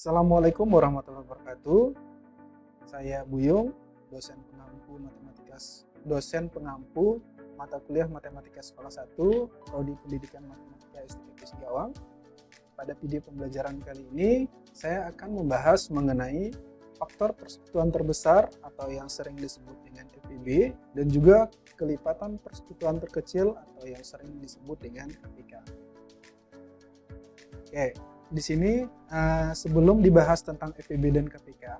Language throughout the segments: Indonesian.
Assalamualaikum warahmatullahi wabarakatuh. Saya Buyung, dosen pengampu mata kuliah Matematika Sekolah 1, Prodi Pendidikan Matematika STKP Sigawang. Pada video pembelajaran kali ini, saya akan membahas mengenai faktor persekutuan terbesar atau yang sering disebut dengan FPB dan juga kelipatan persekutuan terkecil atau yang sering disebut dengan KPK. Oke. Di sini sebelum dibahas tentang FPB dan KPK,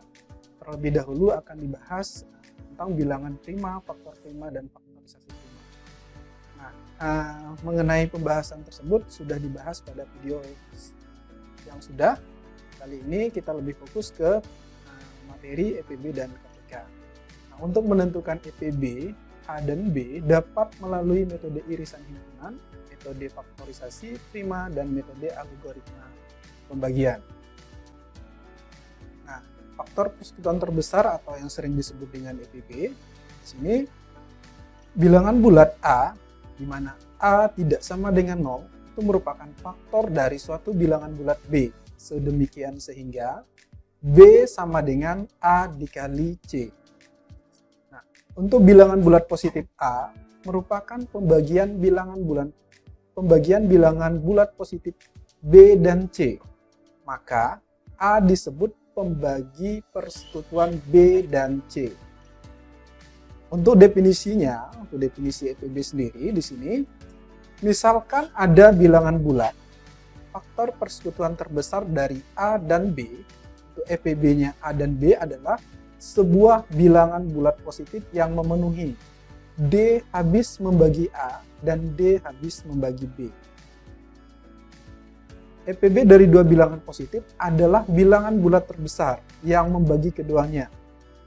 terlebih dahulu akan dibahas tentang bilangan prima, faktor prima, dan faktorisasi prima. Nah, mengenai pembahasan tersebut sudah dibahas pada video yang sudah. Kali ini kita lebih fokus ke materi FPB dan KPK. Nah, untuk menentukan FPB, A dan B dapat melalui metode irisan himpunan, metode faktorisasi prima, dan metode algoritma pembagian. Nah, faktor persekutuan terbesar atau yang sering disebut dengan FPB, di sini bilangan bulat A, di mana A tidak sama dengan 0, itu merupakan faktor dari suatu bilangan bulat B. Sedemikian sehingga B sama dengan A dikali C. Nah, untuk bilangan bulat positif A merupakan pembagian bilangan bulat positif B dan C. Maka A disebut pembagi persekutuan B dan C. Untuk definisinya, untuk definisi FPB sendiri di sini, misalkan ada bilangan bulat, faktor persekutuan terbesar dari A dan B, untuk FPB-nya A dan B adalah sebuah bilangan bulat positif yang memenuhi D habis membagi A dan D habis membagi B. FPB dari dua bilangan positif adalah bilangan bulat terbesar yang membagi keduanya.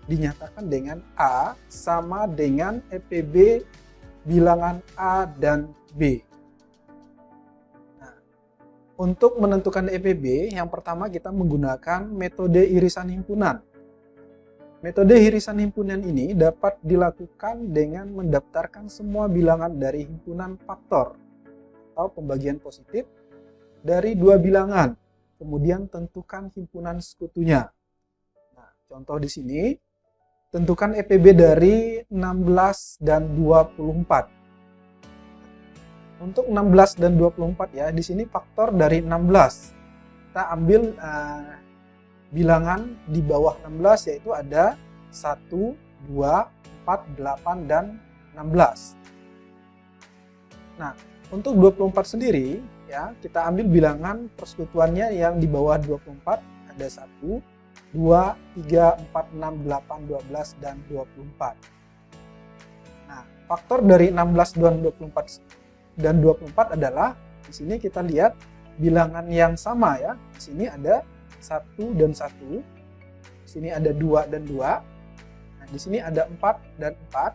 Dinyatakan dengan A sama dengan FPB bilangan A dan B. Nah, untuk menentukan FPB, yang pertama kita menggunakan metode irisan himpunan. Metode irisan himpunan ini dapat dilakukan dengan mendaftarkan semua bilangan dari himpunan faktor atau pembagian positif dari dua bilangan, kemudian tentukan himpunan sekutunya. Nah, contoh di sini, tentukan FPB dari 16 dan 24. Untuk 16 dan 24 ya, di sini faktor dari 16. Kita ambil bilangan di bawah 16 yaitu ada 1, 2, 4, 8, dan 16. Nah, untuk 24 sendiri, ya, kita ambil bilangan persekutuannya yang di bawah 24 ada 1, 2, 3, 4, 6, 8, 12, dan 24. Nah, faktor dari 16 dan 24 adalah di sini kita lihat bilangan yang sama ya. Di sini ada 1 dan 1. Di sini ada 2 dan 2. Nah, di sini ada 4 dan 4,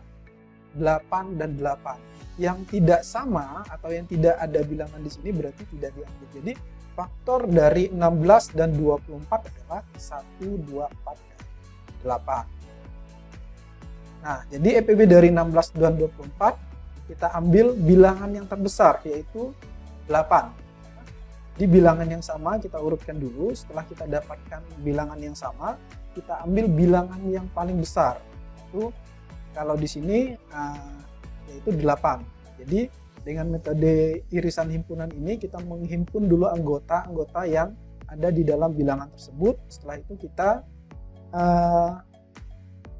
8 dan 8. Yang tidak sama atau yang tidak ada bilangan di sini berarti tidak diambil. Jadi faktor dari 16 dan 24 adalah 1, 2, 4, dan 8. Nah, jadi FPB dari 16 dan 24 kita ambil bilangan yang terbesar yaitu 8. Di bilangan yang sama kita urutkan dulu. Setelah kita dapatkan bilangan yang sama, kita ambil bilangan yang paling besar. Itu kalau di sini yaitu 8. Jadi dengan metode irisan himpunan ini kita menghimpun dulu anggota-anggota yang ada di dalam bilangan tersebut. Setelah itu kita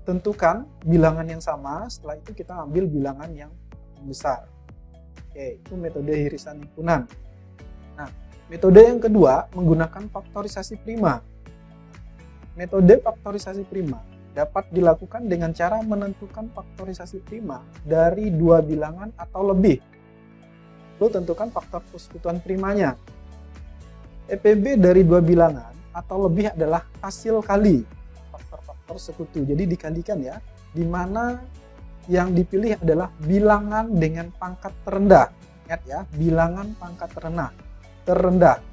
tentukan bilangan yang sama. Setelah itu kita ambil bilangan yang besar. Oke, itu metode irisan himpunan. Nah, metode yang kedua menggunakan faktorisasi prima. Metode faktorisasi prima dapat dilakukan dengan cara menentukan faktorisasi prima dari dua bilangan atau lebih. Lalu tentukan faktor persekutuan primanya. FPB dari dua bilangan atau lebih adalah hasil kali faktor-faktor sekutu. Jadi dikalikan ya, di mana yang dipilih adalah bilangan dengan pangkat terendah. Ingat ya, bilangan pangkat terendah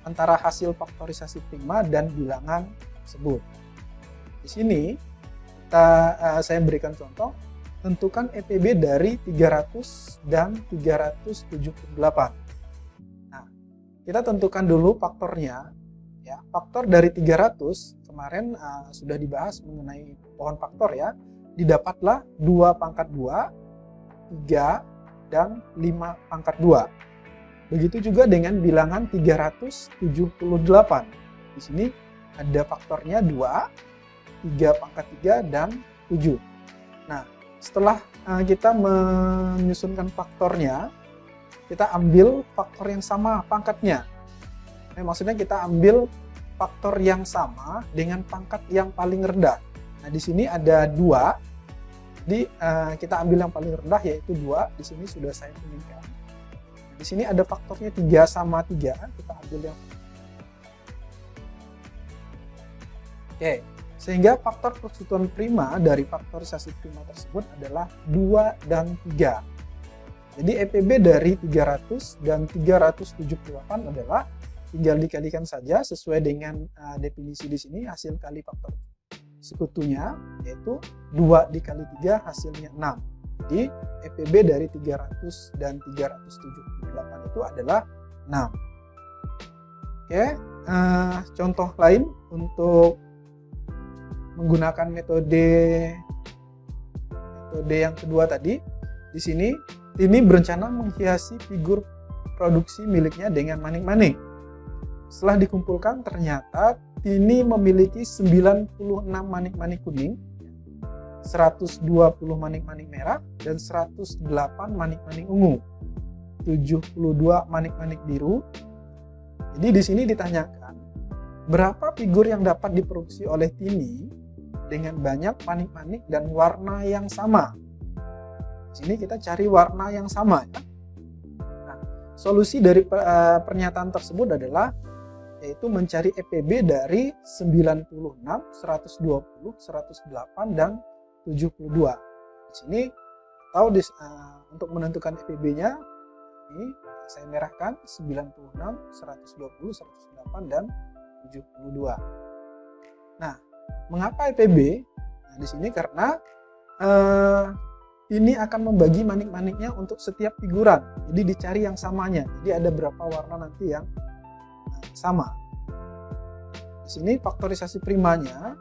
antara hasil faktorisasi prima dan bilangan tersebut. Di sini saya berikan contoh, tentukan FPB dari 300 dan 378. Nah, kita tentukan dulu faktornya ya, faktor dari 300 kemarin sudah dibahas mengenai pohon faktor ya. Didapatlah 2 pangkat 2, 3, dan 5 pangkat 2. Begitu juga dengan bilangan 378. Di sini ada faktornya 2, 3 pangkat 3, dan 7. Nah, setelah kita menyusunkan faktornya, kita ambil faktor yang sama pangkatnya. Maksudnya kita ambil faktor yang sama dengan pangkat yang paling rendah. Nah, di sini ada 2. Jadi kita ambil yang paling rendah yaitu 2. Di sini sudah saya tunjukkan. Di sini ada faktornya 3 sama 3. Kita ambil yang Oke, sehingga faktor persekutuan prima dari faktorisasi prima tersebut adalah 2 dan 3. Jadi EPB dari 300 dan 378 adalah tinggal dikalikan saja sesuai dengan definisi di sini, hasil kali faktor sekutunya yaitu 2 dikali 3 hasilnya 6. Jadi EPB dari 300 dan 378 itu adalah 6. Oke, contoh lain untuk menggunakan metode yang kedua tadi. Di sini Tini berencana menghiasi figur produksi miliknya dengan manik-manik. Setelah dikumpulkan ternyata Tini memiliki 96 manik-manik kuning, 120 manik-manik merah, dan 108 manik-manik ungu, 72 manik-manik biru. Jadi di sini ditanyakan berapa figur yang dapat diproduksi oleh Tini dengan banyak manik-manik dan warna yang sama. Di sini kita cari warna yang sama ya. Nah, solusi dari pernyataan tersebut adalah yaitu mencari EPB dari 96, 120, 108, dan 72. Di sini untuk menentukan EPB-nya ini saya merahkan 96, 120, 108, dan 72. Nah, mengapa EPB? Nah, di sini karena ini akan membagi manik-maniknya untuk setiap figuran. Jadi dicari yang samanya. Jadi ada berapa warna nanti yang sama. Di sini faktorisasi primanya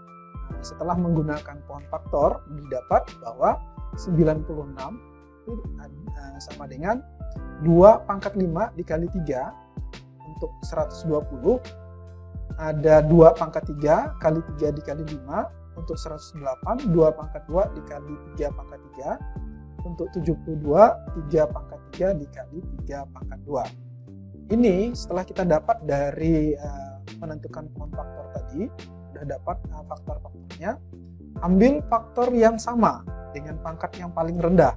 setelah menggunakan pohon faktor didapat bahwa 96 itu sama dengan 2 pangkat 5 dikali 3 untuk 120, ada 2 pangkat 3 kali 3 dikali 5 untuk 108, 2 pangkat 2 dikali 3 pangkat 3 untuk 72, 3 pangkat 3 dikali 3 pangkat 2. Ini setelah kita dapat dari menentukan pohon faktor tadi, sudah dapat faktor-faktornya, ambil faktor yang sama dengan pangkat yang paling rendah.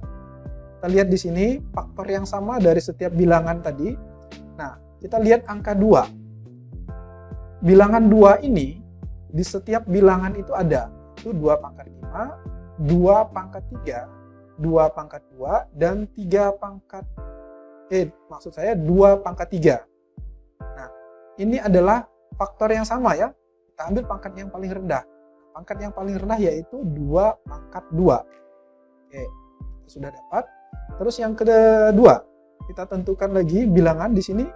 Kita lihat di sini faktor yang sama dari setiap bilangan tadi. Nah, kita lihat angka 2. Bilangan 2 ini di setiap bilangan itu ada. Itu 2 pangkat 5, 2 pangkat 3, 2 pangkat 2, dan 2 pangkat 3. Nah, ini adalah faktor yang sama ya. Kita ambil pangkat yang paling rendah. Pangkat yang paling rendah yaitu 2 pangkat 2. Oke, sudah dapat. Terus yang kedua, kita tentukan lagi bilangan di sini.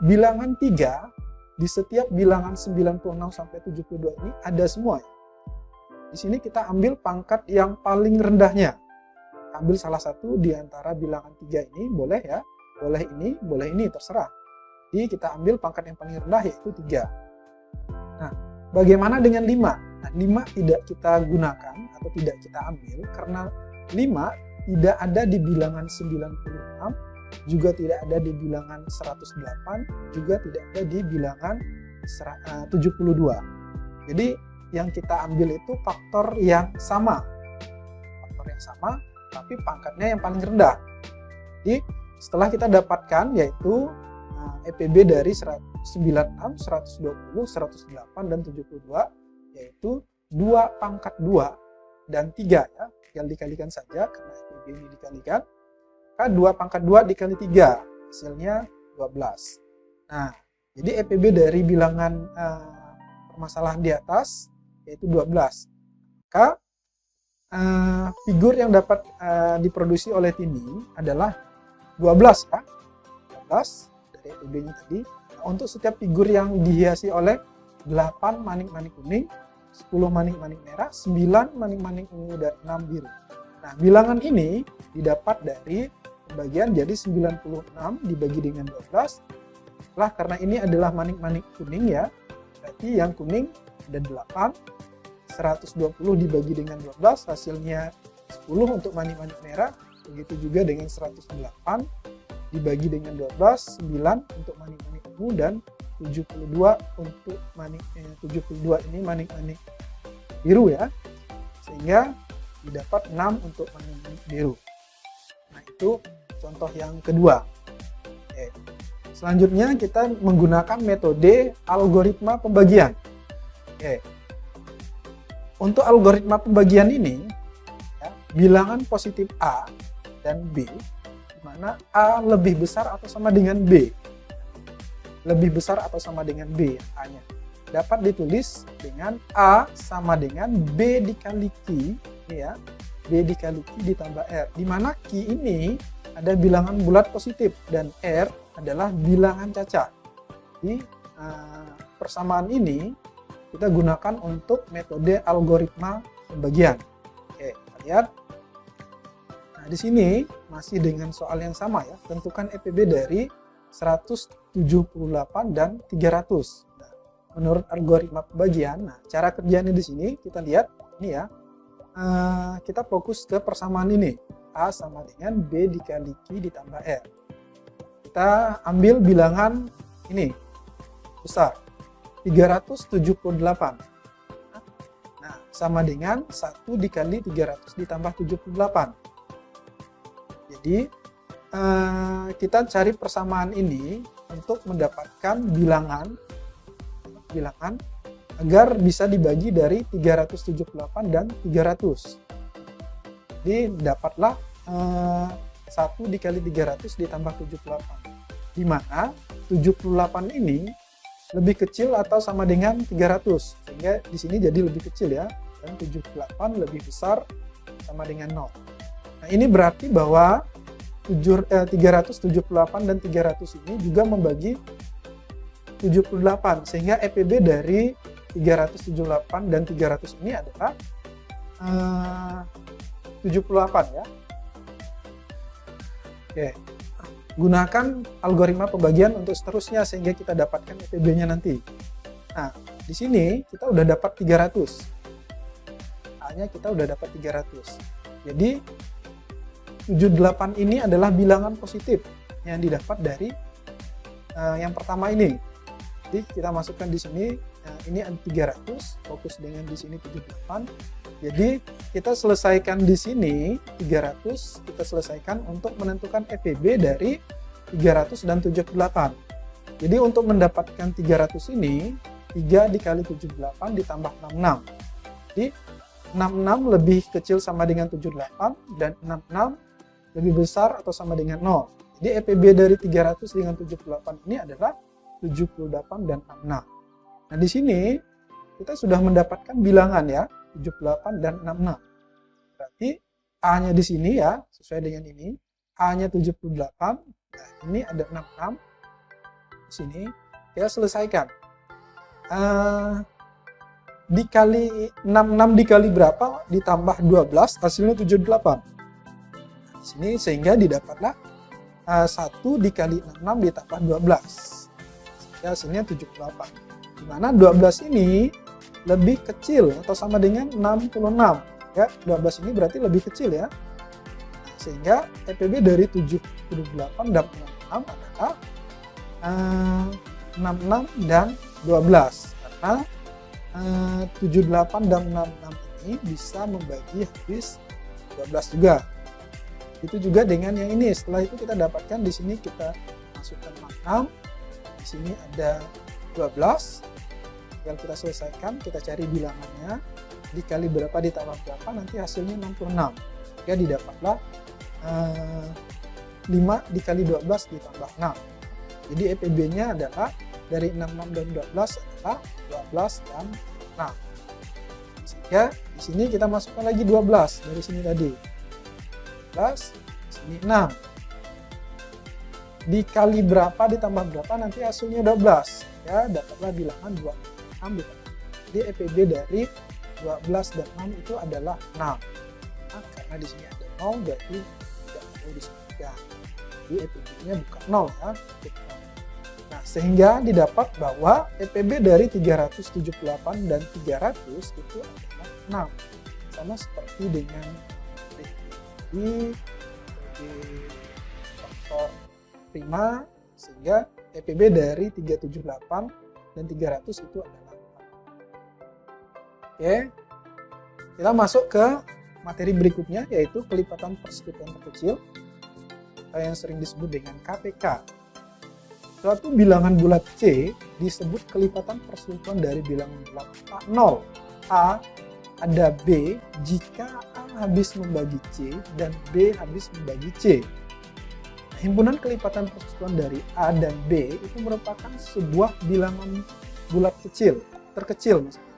Bilangan 3 di setiap bilangan 96 sampai 72 ini ada semua ya. Di sini kita ambil pangkat yang paling rendahnya. Ambil salah satu di antara bilangan 3 ini, boleh ya. Boleh ini, terserah. Jadi kita ambil pangkat yang paling rendah yaitu 3. Nah, bagaimana dengan 5? Nah, 5 tidak kita gunakan atau tidak kita ambil karena 5 tidak ada di bilangan 96, juga tidak ada di bilangan 108, juga tidak ada di bilangan 72. Jadi yang kita ambil itu faktor yang sama. Faktor yang sama, tapi pangkatnya yang paling rendah. Jadi setelah kita dapatkan yaitu EPB dari 96, 120, 108, dan 72, yaitu 2 pangkat 2 dan 3 ya. Tinggal dikalikan saja karena EPB ini dikalikan. Maka 2 pangkat 2 dikali 3, hasilnya 12. Nah, jadi EPB dari bilangan permasalahan di atas yaitu 12. Maka figur yang dapat diproduksi oleh Tini adalah 12 ya. 12 dari EPB-nya tadi. Nah, untuk setiap figur yang dihiasi oleh 8 manik-manik kuning, 10 manik-manik merah, 9 manik-manik ungu, dan 6 biru. Nah, bilangan ini didapat dari pembagian, jadi 96 dibagi dengan 12. Lah, karena ini adalah manik-manik kuning ya, berarti yang kuning ada 8, 120 dibagi dengan 12, hasilnya 10 untuk manik-manik merah, begitu juga dengan 108 dibagi dengan 12, 9 untuk manik-manik ungu, dan 72 untuk 72 ini manik-manik biru ya, sehingga didapat 6 untuk manik-manik biru. Nah, itu contoh yang kedua. Oke. Selanjutnya kita menggunakan metode algoritma pembagian. Oke. Untuk algoritma pembagian ini ya, bilangan positif A dan B, di mana A lebih besar atau sama dengan B. Lebih besar atau sama dengan B A-nya. Dapat ditulis dengan A sama dengan B dikali Q, ya. B dikali Q ditambah R. Di mana Q ini ada bilangan bulat positif dan R adalah bilangan cacat. Di persamaan ini kita gunakan untuk metode algoritma pembagian. Oke, kita lihat. Nah, di sini masih dengan soal yang sama ya. Tentukan EPB dari 178 dan 300. Nah, menurut algoritma pembagian, nah cara kerjanya di sini kita lihat ini ya. Kita fokus ke persamaan ini. A sama dengan B dikali Q ditambah R. Kita ambil bilangan ini besar 378. Nah, sama dengan 1 dikali 300 ditambah 78. Jadi kita cari persamaan ini untuk mendapatkan bilangan agar bisa dibagi dari 378 dan 300. Jadi dapatlah 1 dikali 300 ditambah 78, di mana 78 ini lebih kecil atau sama dengan 300, sehingga di sini jadi lebih kecil ya, dan 78 lebih besar sama dengan 0. Nah, ini berarti bahwa 378 dan 300 ini juga membagi 78, sehingga EPB dari 378 dan 300 ini adalah 78 ya. Oke, gunakan algoritma pembagian untuk seterusnya sehingga kita dapatkan EPB-nya nanti. Nah, di sini kita udah dapat 300. A-nya kita udah dapat 300. Jadi 78 ini adalah bilangan positif yang didapat dari yang pertama ini. Jadi kita masukkan di sini, ini 300, fokus dengan di sini 78. Jadi kita selesaikan di sini 300, kita selesaikan untuk menentukan EPB dari 300 dan 78. Jadi untuk mendapatkan 300 ini 3 dikali 78 ditambah 66. Jadi 66 lebih kecil sama dengan 78 dan 66 lebih besar atau sama dengan 0. Jadi EPB dari 300 dengan 78 ini adalah 78 dan 66. Nah, di sini kita sudah mendapatkan bilangan ya, 78 dan 66. Berarti A-nya di sini ya, sesuai dengan ini. A-nya 78, nah ini ada 66. Di sini kita selesaikan. Dikali 66 dikali berapa? Ditambah 12, hasilnya 78. Di sini sehingga didapatlah 1 dikali 66 ditambah 12. Sehingga hasilnya 78. Di mana 12 ini lebih kecil atau sama dengan 66. Ya, 12 ini berarti lebih kecil ya. Sehingga EPB dari 78 dan 66 adalah 66 dan 12. Karena 78 dan 66 ini bisa membagi habis 12 juga. Itu juga dengan yang ini. Setelah itu kita dapatkan di sini kita masukkan 6. Di sini ada 12. Tinggal kita selesaikan, kita cari bilangannya. Dikali berapa ditambah berapa, nanti hasilnya 66. Sehingga didapatlah 5 dikali 12 ditambah 6. Jadi EPB-nya adalah dari 66 dan 12 adalah 12 dan 6. Sehingga di sini kita masukkan lagi 12 dari sini tadi. 12, sini 6. Dikali berapa ditambah berapa nanti hasilnya 12. Ya, dapatlah bilangan 26. 6 ditambah. Jadi EPB dari 12 dan 6 itu adalah 6. Nah, karena di sini ada 0 berarti tidak perlu disebutkan. Jadi EPB-nya bukan 0 ya. Nah, sehingga didapat bahwa EPB dari 378 dan 300 itu adalah 6. Sama seperti dengan EPB faktor prima, sehingga EPB dari 378 dan 300 itu adalah 4. Oke, kita masuk ke materi berikutnya, yaitu kelipatan persekutuan terkecil yang sering disebut dengan KPK. Suatu bilangan bulat C disebut kelipatan persekutuan dari bilangan bulat A0. A ada B jika A habis membagi C dan B habis membagi C. Himpunan kelipatan persekutuan dari A dan B itu merupakan sebuah bilangan bulat kecil, terkecil maksudnya,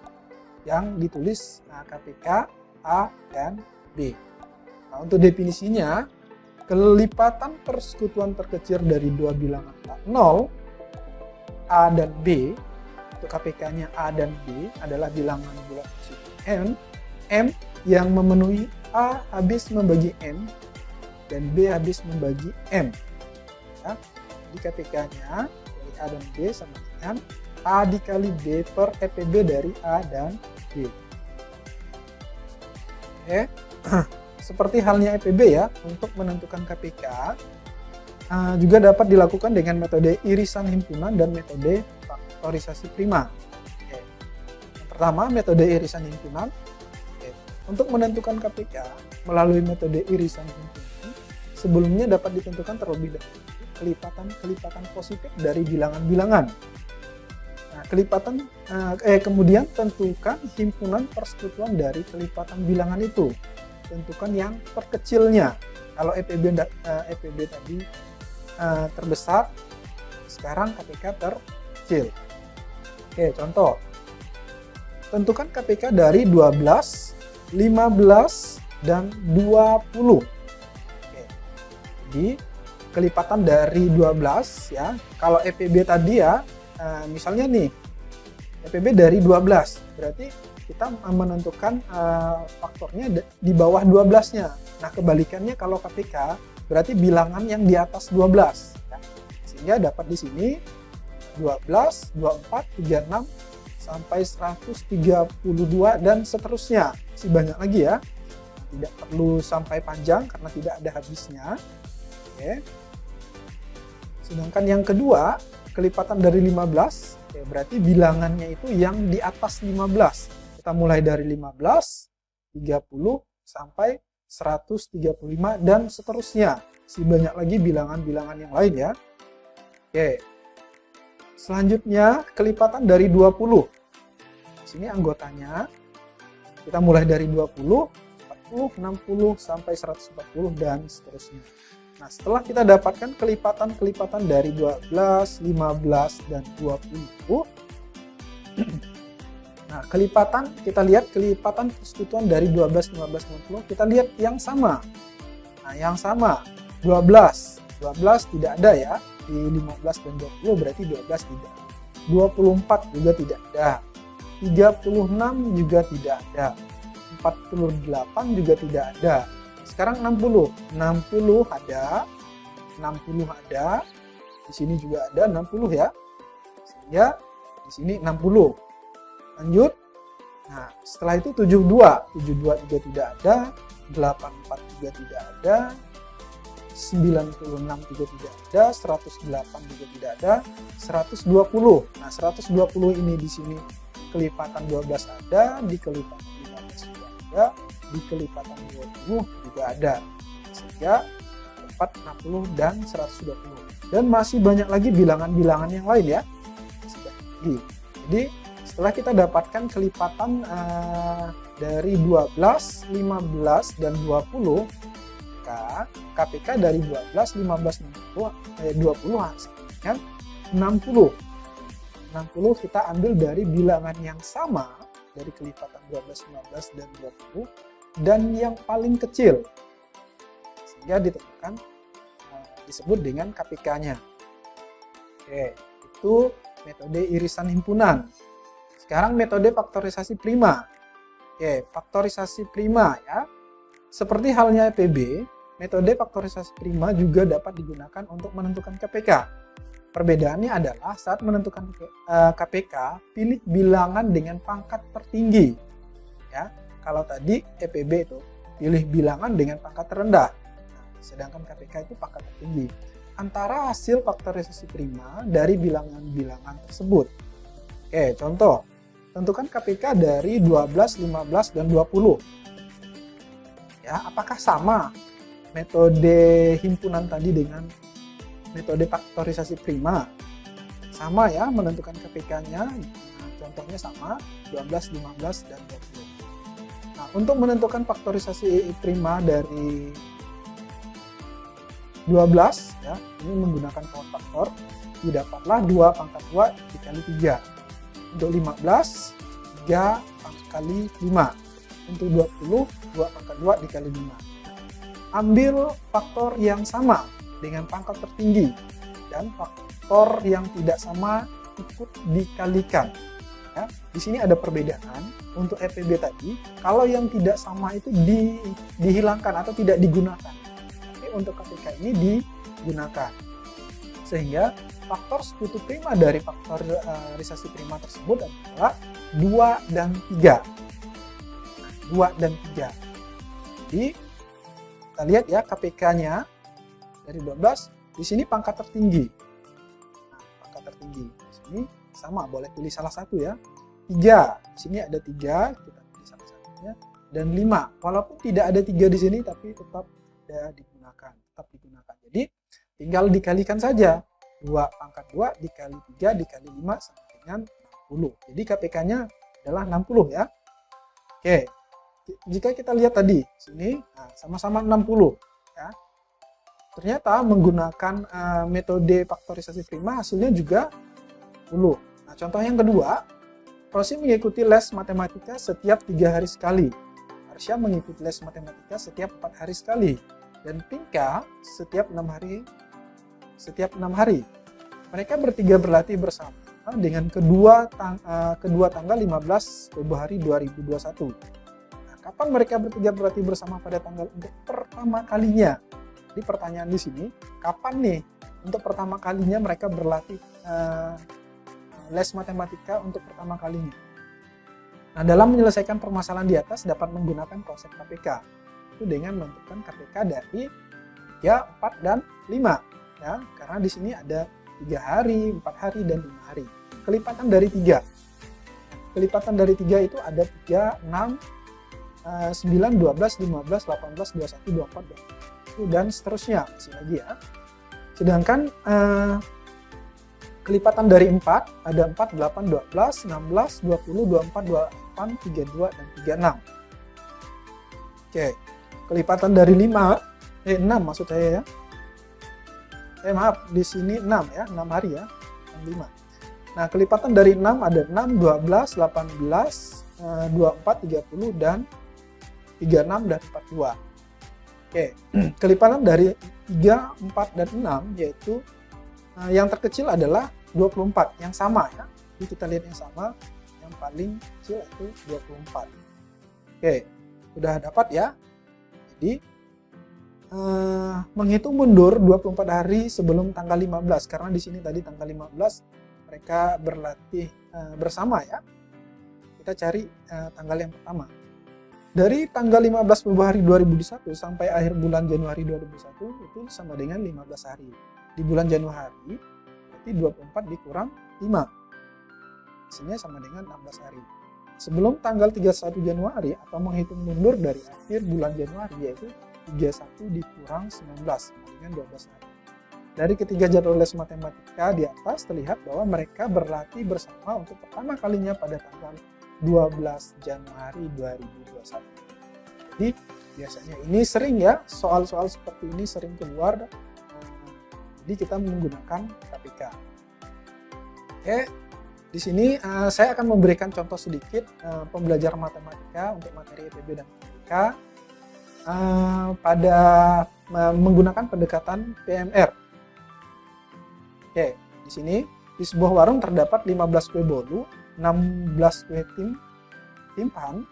yang ditulis KPK A dan B. Nah, untuk definisinya, kelipatan persekutuan terkecil dari dua bilangan A0, A dan B, untuk KPK-nya A dan B adalah bilangan bulat kecil M yang memenuhi A habis membagi M dan B habis membagi M. Ya, jadi KPK-nya dari A dan B sama dengan A dikali B per EPB dari A dan B. Oke. Seperti halnya EPB ya, untuk menentukan KPK juga dapat dilakukan dengan metode irisan himpunan dan metode faktorisasi prima. Oke. Yang pertama, metode irisan himpunan. Oke. Untuk menentukan KPK melalui metode irisan himpunan, sebelumnya dapat ditentukan terlebih dahulu kelipatan positif dari bilangan-bilangan. Nah, kemudian tentukan himpunan persekutuan dari kelipatan bilangan itu. Tentukan yang terkecilnya. Kalau EPB tadi terbesar, sekarang KPK terkecil. Oke, contoh. Tentukan KPK dari 12, 15, dan 20. Oke. Jadi, kelipatan dari 12 ya. Kalau EPB tadi ya, misalnya nih, EPB dari 12, berarti kita menentukan faktornya di bawah 12-nya. Nah, kebalikannya kalau KPK berarti bilangan yang di atas 12. Ya. Sehingga dapat di sini 12, 24, 36, sampai 132 dan seterusnya. Masih banyak lagi ya. Tidak perlu sampai panjang karena tidak ada habisnya. Oke. Sedangkan yang kedua, kelipatan dari 15, ya berarti bilangannya itu yang di atas 15. Kita mulai dari 15, 30, sampai 135, dan seterusnya. Masih banyak lagi bilangan-bilangan yang lain ya. Oke. Selanjutnya, kelipatan dari 20. Sini anggotanya. Kita mulai dari 20, 40, 60, sampai 140, dan seterusnya. Nah, setelah kita dapatkan kelipatan-kelipatan dari 12, 15, dan 20, nah, kita lihat kelipatan persekutuan dari 12, 15, 20, kita lihat yang sama. Nah, yang sama, 12 tidak ada ya, di 15 dan 20 berarti 12 tidak. 24 juga tidak ada. 36 juga tidak ada. 48 juga tidak ada. Sekarang 60 ada. 60 ada. Di sini juga ada 60 ya. Sehingga di sini 60. Lanjut. Nah, setelah itu 72 juga tidak ada. 84 juga tidak ada. 96 juga tidak ada. 108 juga tidak ada. 120. Nah, 120 ini di sini kelipatan 12 ada, di kelipatan 15 juga ada, di kelipatan 20 juga ada. Sehingga 460 dan 120. Dan masih banyak lagi bilangan-bilangan yang lain ya. Masih banyak lagi. Jadi setelah kita dapatkan kelipatan dari 12, 15, dan 20, maka KPK dari 12, 15, 20 hasilnya 60. 60 kita ambil dari bilangan yang sama dari kelipatan 12, 15, dan 20 dan yang paling kecil. Sehingga ditentukan disebut dengan KPK-nya. Oke, itu metode irisan himpunan. Sekarang metode faktorisasi prima. Oke, faktorisasi prima ya. Seperti halnya EPB, metode faktorisasi prima juga dapat digunakan untuk menentukan KPK. Perbedaannya adalah saat menentukan KPK, pilih bilangan dengan pangkat tertinggi. Ya, kalau tadi EPB itu pilih bilangan dengan pangkat terendah. Nah, sedangkan KPK itu pangkat tertinggi. Antara hasil faktorisasi prima dari bilangan-bilangan tersebut. Oke, contoh. Tentukan KPK dari 12, 15, dan 20. Ya, apakah sama metode himpunan tadi dengan metode faktorisasi prima? Sama ya, menentukan KPK-nya. Contohnya sama, 12, 15, dan 20. Nah, untuk menentukan faktorisasi prima dari 12, ya, ini menggunakan power faktor, didapatlah 2 pangkat 2 dikali 3. Untuk 15, 3 kali 5. Untuk 20, 2 pangkat 2 dikali 5. Ambil faktor yang sama dengan pangkat tertinggi dan faktor yang tidak sama ikut dikalikan. Ya, di sini ada perbedaan. Untuk EPB tadi, kalau yang tidak sama itu dihilangkan atau tidak digunakan. Tapi untuk KPK ini digunakan. Sehingga faktor sekutu prima dari faktorisasi prima tersebut adalah 2 dan 3. 2 dan 3. Jadi kita lihat ya KPK-nya dari 12, di sini pangkat tertinggi. Nah, pangkat tertinggi. Di sini sama, boleh pilih salah satu ya. 3, di sini ada 3, kita pilih salah satunya. Dan 5, walaupun tidak ada 3 di sini tapi tetap digunakan. Jadi tinggal dikalikan saja. 2 pangkat 2 dikali 3 dikali 5 sama dengan 60. Jadi KPK-nya adalah 60 ya. Oke, jika kita lihat tadi sini, nah, sama-sama 60 ya. Ternyata menggunakan metode faktorisasi prima hasilnya juga 10. Nah, contoh yang kedua, Rosi mengikuti les matematika setiap 3 hari sekali. Arsya mengikuti les matematika setiap 4 hari sekali. Dan Pinka setiap 6 hari. Mereka bertiga berlatih bersama dengan kedua tanggal 15 Februari 2021. Nah, kapan mereka bertiga berlatih bersama pada tanggal untuk pertama kalinya? Jadi pertanyaan di sini, kapan nih untuk pertama kalinya mereka berlatih les matematika untuk pertama kalinya? Nah, dalam menyelesaikan permasalahan di atas dapat menggunakan konsep KPK. Itu dengan menentukan KPK dari 3, 4, dan 5. Ya, karena di sini ada 3 hari, 4 hari, dan 5 hari. Kelipatan dari 3. Kelipatan dari 3 itu ada 3, 6, 9, 12, 15, 18, 21, 24, 25, dan seterusnya. Masih lagi ya. Sedangkan kelipatan dari 4 ada 4, 8, 12, 16, 20, 24, 28, 32, dan 36. Oke. Kelipatan dari 6 maksud saya ya. Maaf, di sini 6 ya, 6 hari ya, 5. Nah, kelipatan dari 6 ada 6, 12, 18, 24, 30, dan 36, dan 42. Oke, kelipatan dari 3, 4, dan 6 yaitu yang terkecil adalah 24, yang sama ya. Jadi kita lihat yang sama, yang paling kecil itu 24. Oke, sudah dapat ya. Jadi menghitung mundur 24 hari sebelum tanggal 15, karena di sini tadi tanggal 15 mereka berlatih bersama ya. Kita cari tanggal yang pertama. Dari tanggal 15 Februari 2021 sampai akhir bulan Januari 2021 itu sama dengan 15 hari. Di bulan Januari berarti 24 dikurang 5. Hasilnya sama dengan 16 hari. Sebelum tanggal 31 Januari atau menghitung mundur dari akhir bulan Januari yaitu 31 dikurang 19 sama dengan 12 hari. Dari ketiga jadwal les matematika di atas terlihat bahwa mereka berlatih bersama untuk pertama kalinya pada tanggal 12 Januari 2021. Jadi biasanya ini sering ya, soal-soal seperti ini sering keluar. Jadi kita menggunakan KPK. Oke. Di sini saya akan memberikan contoh sedikit pembelajaran matematika untuk materi EPB dan KPK pada menggunakan pendekatan PMR. Oke, di sini di sebuah warung terdapat 15 kue bolu 16 kue timpan.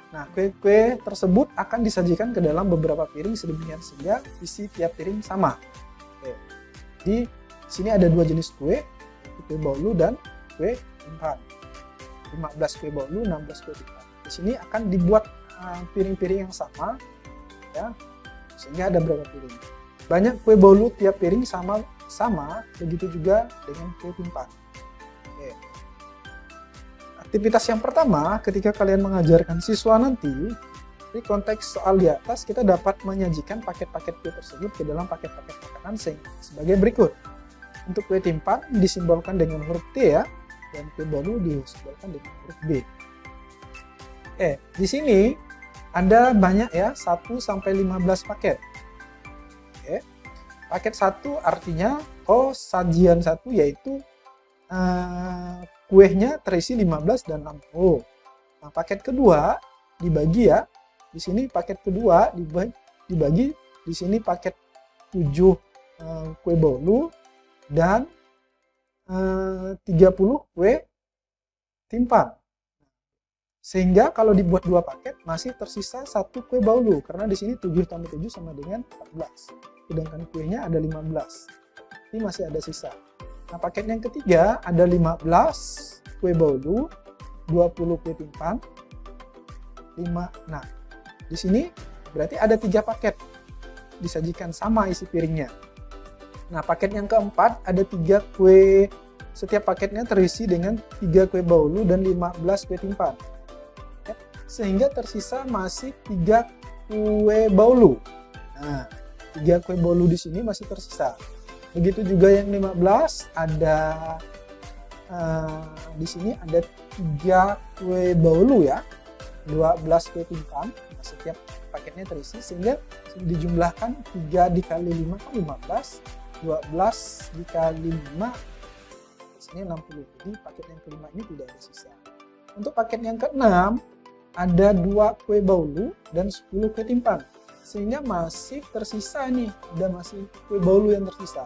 Nah, kue-kue tersebut akan disajikan ke dalam beberapa piring sedemikian sehingga isi tiap piring sama. Oke. Di sini ada dua jenis kue bolu dan kue timpan. 15 kue bolu, 16 kue timpan. Di sini akan dibuat piring-piring yang sama, ya, sehingga ada berapa piring. Banyak kue bolu tiap piring sama, begitu juga dengan kue timpan. Oke. Aktivitas yang pertama, ketika kalian mengajarkan siswa nanti, di konteks soal di atas, kita dapat menyajikan paket-paket kue tersebut ke dalam paket-paket makanan sebagai berikut. Untuk kue timpan disimbolkan dengan huruf T ya, dan kue bolu disimbolkan dengan huruf B. Di sini ada banyak ya, 1-15 paket. Paket 1 artinya, sajian 1 yaitu kuenya terisi 15 dan 60. Nah, paket kedua dibagi ya. Di sini paket kedua dibagi. Di sini paket 7 kue bolu dan 30 kue timpan. Sehingga kalau dibuat 2 paket masih tersisa 1 kue bolu karena di sini 7 tambah 7 sama dengan 14. Sedangkan kuenya ada 15. Ini masih ada sisa. Nah, paket yang ketiga ada 15 kue bolu, 20 kue timpan, 5. Nah, di sini berarti ada 3 paket disajikan sama isi piringnya. Nah, paket yang keempat ada 3 kue, setiap paketnya terisi dengan 3 kue bolu dan 15 kue timpan. Sehingga tersisa masih 3 kue bolu. Nah, 3 kue bolu di sini masih tersisa. Begitu juga yang 15 ada di sini ada 3 kue bolu ya, 12 kue timpan. Nah, setiap paketnya terisi sehingga dijumlahkan 3 dikali 5 kan 15, 12 dikali 5 di sini 60. Jadi paket yang kelima ini tidak ada sisa. Untuk paket yang keenam ada 2 kue bolu dan 10 kue timpan. Sehingga masih tersisa nih, ada masih kue bolu yang tersisa.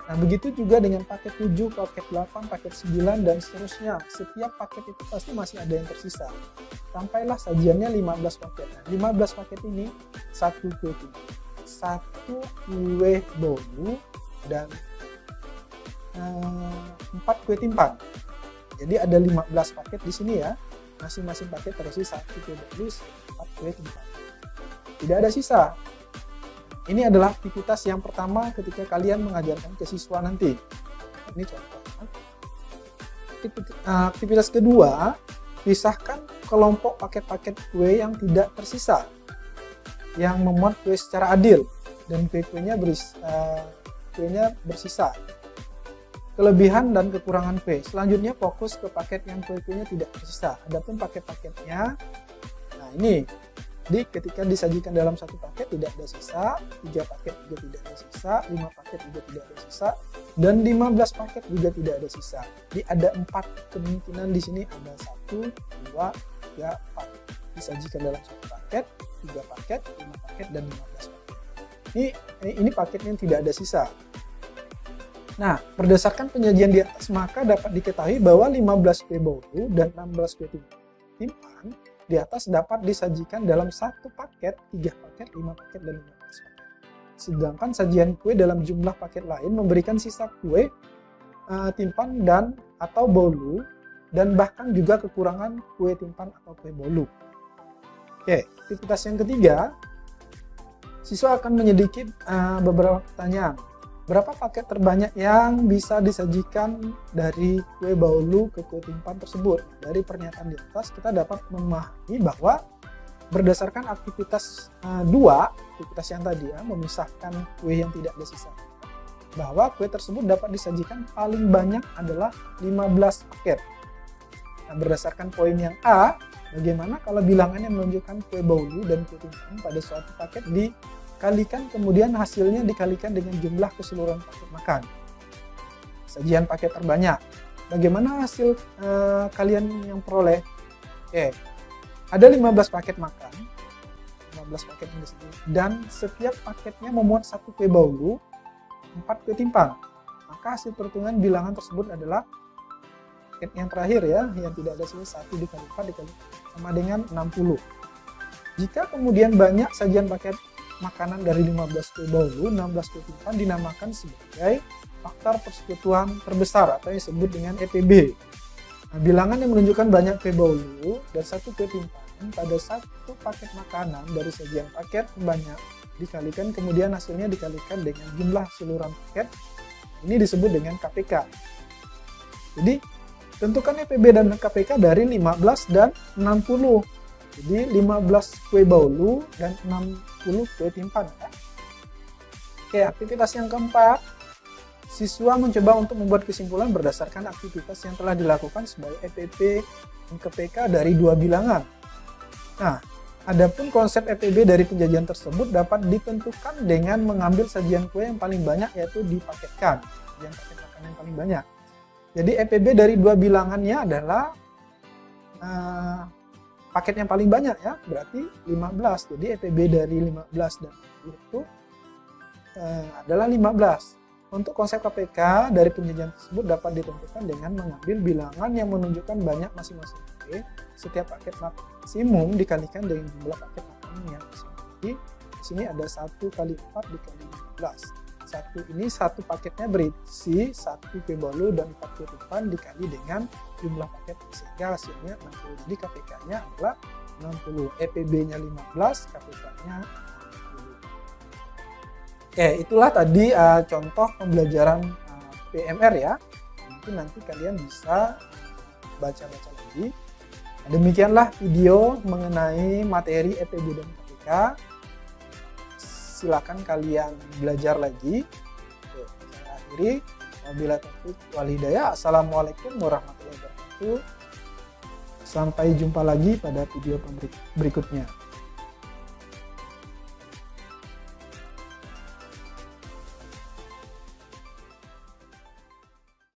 Nah, begitu juga dengan paket 7, paket 8, paket 9, dan seterusnya. Setiap paket itu pasti masih ada yang tersisa. Sampailah sajiannya 15 paket. Nah, 15 paket ini 1 kue timpan, 1 kue bolu, dan 4 kue timpan. Jadi ada 15 paket di sini ya. Masing-masing paket terisi 1 kue bolu, 4 kue timpan. Tidak ada sisa. Ini adalah aktivitas yang pertama ketika kalian mengajarkan ke siswa nanti. Ini contoh. Aktivitas kedua, pisahkan kelompok paket-paket kue yang tidak tersisa, yang memuat kue secara adil dan kue-kuenya bersisa. Kelebihan dan kekurangan kue. Selanjutnya fokus ke paket yang kue-kuenya tidak tersisa. Adapun paket-paketnya, nah ini. Jadi ketika disajikan dalam 1 paket tidak ada sisa, 3 paket juga tidak ada sisa, 5 paket juga tidak ada sisa, dan 15 paket juga tidak ada sisa. Jadi ada 4 kemungkinan di sini, ada 1, 2, 3, 4. Disajikan dalam 1 paket, 3 paket, 5 paket, dan 15 paket. Ini paket yang tidak ada sisa. Nah, berdasarkan penyajian di atas maka dapat diketahui bahwa 15 kue bolu dan 16 kue timpan di atas dapat disajikan dalam 1 paket, 3 paket, 5 paket, dan 15 paket. Sedangkan sajian kue dalam jumlah paket lain memberikan sisa kue, timpan dan atau bolu, dan bahkan juga kekurangan kue timpan atau kue bolu. Oke, aktivitas yang ketiga, siswa akan menyelidiki beberapa pertanyaan. Berapa paket terbanyak yang bisa disajikan dari kue bolu ke kue timpan tersebut? Dari pernyataan di atas kita dapat memahami bahwa berdasarkan aktivitas 2, aktivitas yang tadi ya, memisahkan kue yang tidak ada sisa, bahwa kue tersebut dapat disajikan paling banyak adalah 15 paket. Nah, berdasarkan poin yang A, bagaimana kalau bilangannya menunjukkan kue bolu dan kue timpan pada suatu paket dikalikan kemudian hasilnya dikalikan dengan jumlah keseluruhan paket makan. Sajian paket terbanyak. Bagaimana hasil kalian yang peroleh? Oke. Ada 15 paket makan. 15 paket yang disebut. Dan setiap paketnya memuat 1 kue bolu, 4 kue timpan. Maka hasil perhitungan bilangan tersebut adalah paket yang terakhir ya, yang tidak ada sini 1 dikali 4 dikali sama dengan 60. Jika kemudian banyak sajian paket makanan dari 15 kue bolu, 16 kue timpahan dinamakan sebagai faktor persekutuan terbesar atau yang disebut dengan EPB. Nah, bilangan yang menunjukkan banyak kue bolu dan 1 kue timpahan pada 1 paket makanan dari sajian paket banyak dikalikan kemudian hasilnya dikalikan dengan jumlah keseluruhan paket, ini disebut dengan KPK. Jadi tentukan EPB dan KPK dari 15 dan 60. Jadi 15 kue bolu dan 60 kue timpahan. Oke, aktivitas yang keempat, siswa mencoba untuk membuat kesimpulan berdasarkan aktivitas yang telah dilakukan sebagai EPB dan KPK dari 2 bilangan. Nah, adapun konsep EPB dari penjajian tersebut dapat ditentukan dengan mengambil sajian kue yang paling banyak, yaitu dipaketkan, sajian paket makanan yang paling banyak. Jadi EPB dari 2 bilangannya adalah paket yang paling banyak ya, berarti 15. Jadi EPB dari 15 dan 60 itu adalah 15. Untuk konsep KPK dari penjajian tersebut dapat ditentukan dengan mengambil bilangan yang menunjukkan banyak masing-masing kue. Setiap paket maksimum dikalikan dengan jumlah paket makanan yang maksimum. Jadi di sini ada 1 kali 4 dikali 15. Satu paketnya berisi 1 kue bolu dan 4 kue timpahan dikali dengan jumlah paket sehingga hasilnya 60. Jadi KPK-nya adalah 60, EPB-nya 15, KPK-nya 60. Oke, itulah tadi contoh pembelajaran PMR ya. Mungkin nanti kalian bisa baca-baca lagi. Demikianlah video mengenai materi EPB dan KPK. Silakan kalian belajar lagi. Oke, saya akhiri. Wabillahi taufiq wal hidayah. Assalamualaikum warahmatullahi wabarakatuh. Sampai jumpa lagi pada video berikutnya.